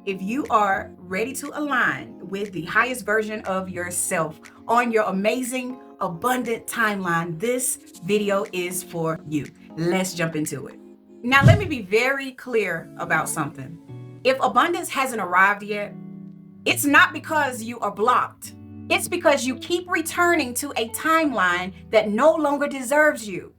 If you are ready to align with the highest version of yourself on your amazing, abundant timeline, this video is for you. Let's jump into it. Now, let me be very clear about something. If abundance hasn't arrived yet, it's not because you are blocked. It's because you keep returning to a timeline that no longer deserves you.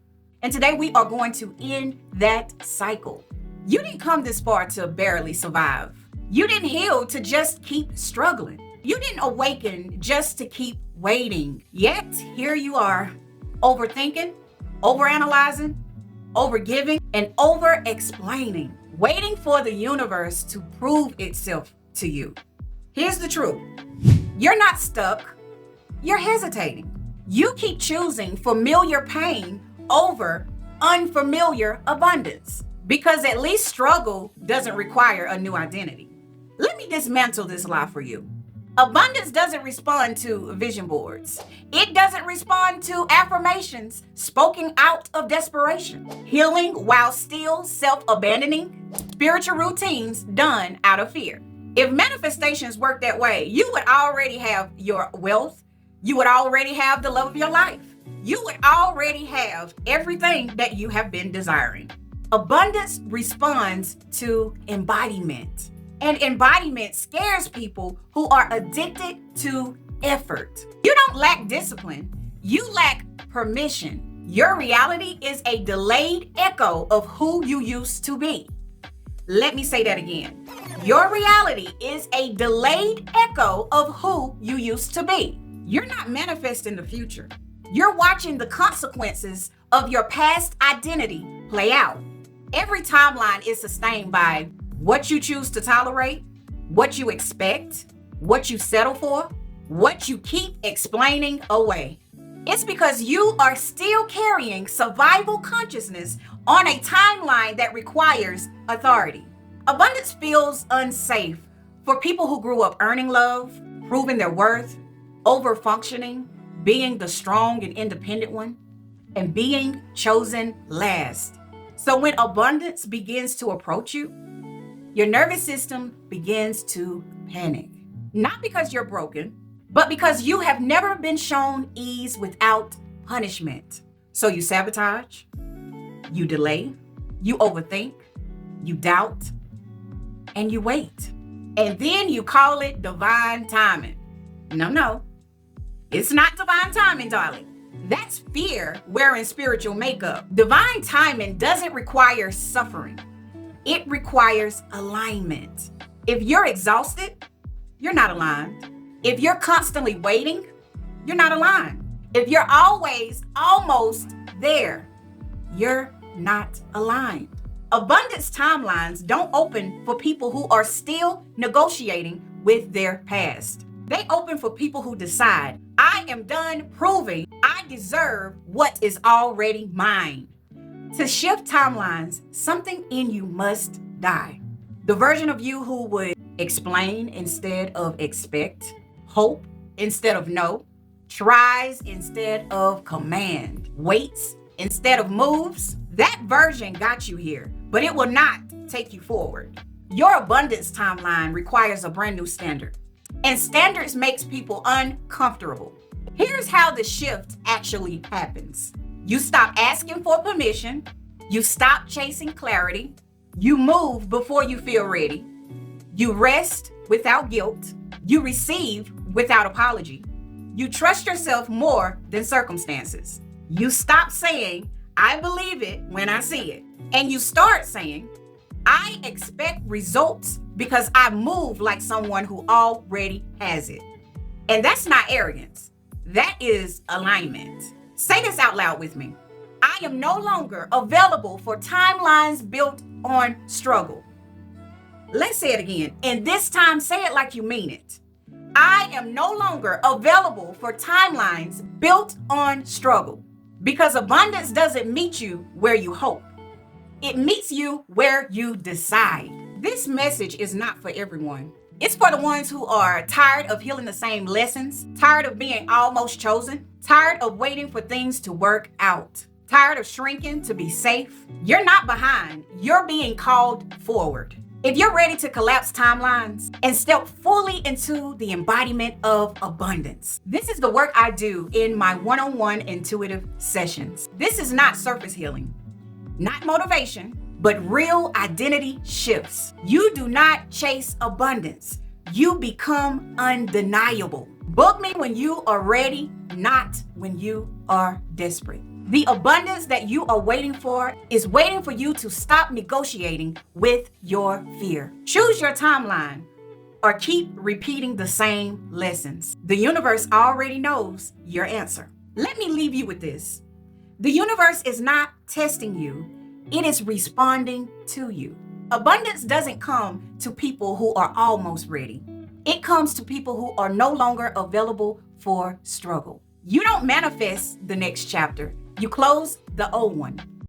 And today we are going to end that cycle. You didn't come this far to barely survive. You didn't heal to just keep struggling. You didn't awaken just to keep waiting. Yet here you are, overthinking, overanalyzing, overgiving, and over-explaining, waiting for the universe to prove itself to you. Here's the truth. You're not stuck. You're hesitating. You keep choosing familiar pain over unfamiliar abundance because at least struggle doesn't require a new identity. Let me dismantle this lie for you. Abundance doesn't respond to vision boards. It doesn't respond to affirmations spoken out of desperation. Healing while still self-abandoning, spiritual routines done out of fear. If manifestations work that way, you would already have your wealth. You would already have the love of your life. You would already have everything that you have been desiring. Abundance responds to embodiment. And embodiment scares people who are addicted to effort. You don't lack discipline. You lack permission. Your reality is a delayed echo of who you used to be. Let me say that again. Your reality is a delayed echo of who you used to be. You're not manifesting the future. You're watching the consequences of your past identity play out. Every timeline is sustained by what you choose to tolerate, what you expect, what you settle for, what you keep explaining away. It's because you are still carrying survival consciousness on a timeline that requires authority. Abundance feels unsafe for people who grew up earning love, proving their worth, over-functioning, being the strong and independent one, and being chosen last. So when abundance begins to approach you, your nervous system begins to panic. Not because you're broken, but because you have never been shown ease without punishment. So you sabotage, you delay, you overthink, you doubt, and you wait. And then you call it divine timing. No, it's not divine timing, darling. That's fear wearing spiritual makeup. Divine timing doesn't require suffering. It requires alignment. If you're exhausted, you're not aligned. If you're constantly waiting, you're not aligned. If you're always almost there, you're not aligned. Abundance timelines don't open for people who are still negotiating with their past. They open for people who decide, I am done proving I deserve what is already mine. To shift timelines, something in you must die. The version of you who would explain instead of expect, hope instead of know, tries instead of command, waits instead of moves, that version got you here, but it will not take you forward. Your abundance timeline requires a brand new standard, and standards makes people uncomfortable. Here's how the shift actually happens. You stop asking for permission, you stop chasing clarity, you move before you feel ready, you rest without guilt, you receive without apology, you trust yourself more than circumstances. You stop saying, I believe it when I see it, and you start saying, I expect results because I move like someone who already has it. And that's not arrogance. That is alignment. Say this out loud with me. I am no longer available for timelines built on struggle. Let's say it again. And this time, say it like you mean it. I am no longer available for timelines built on struggle. Because abundance doesn't meet you where you hope. It meets you where you decide. This message is not for everyone. It's for the ones who are tired of healing the same lessons, tired of being almost chosen, tired of waiting for things to work out, tired of shrinking to be safe. You're not behind. You're being called forward. If you're ready to collapse timelines and step fully into the embodiment of abundance, this is the work I do in my one-on-one intuitive sessions. This is not surface healing, not motivation, but real identity shifts. You do not chase abundance. You become undeniable. Book me when you are ready, not when you are desperate. The abundance that you are waiting for is waiting for you to stop negotiating with your fear. Choose your timeline or keep repeating the same lessons. The universe already knows your answer. Let me leave you with this. The universe is not testing you. It is responding to you. Abundance doesn't come to people who are almost ready. It comes to people who are no longer available for struggle. You don't manifest the next chapter. You close the old one.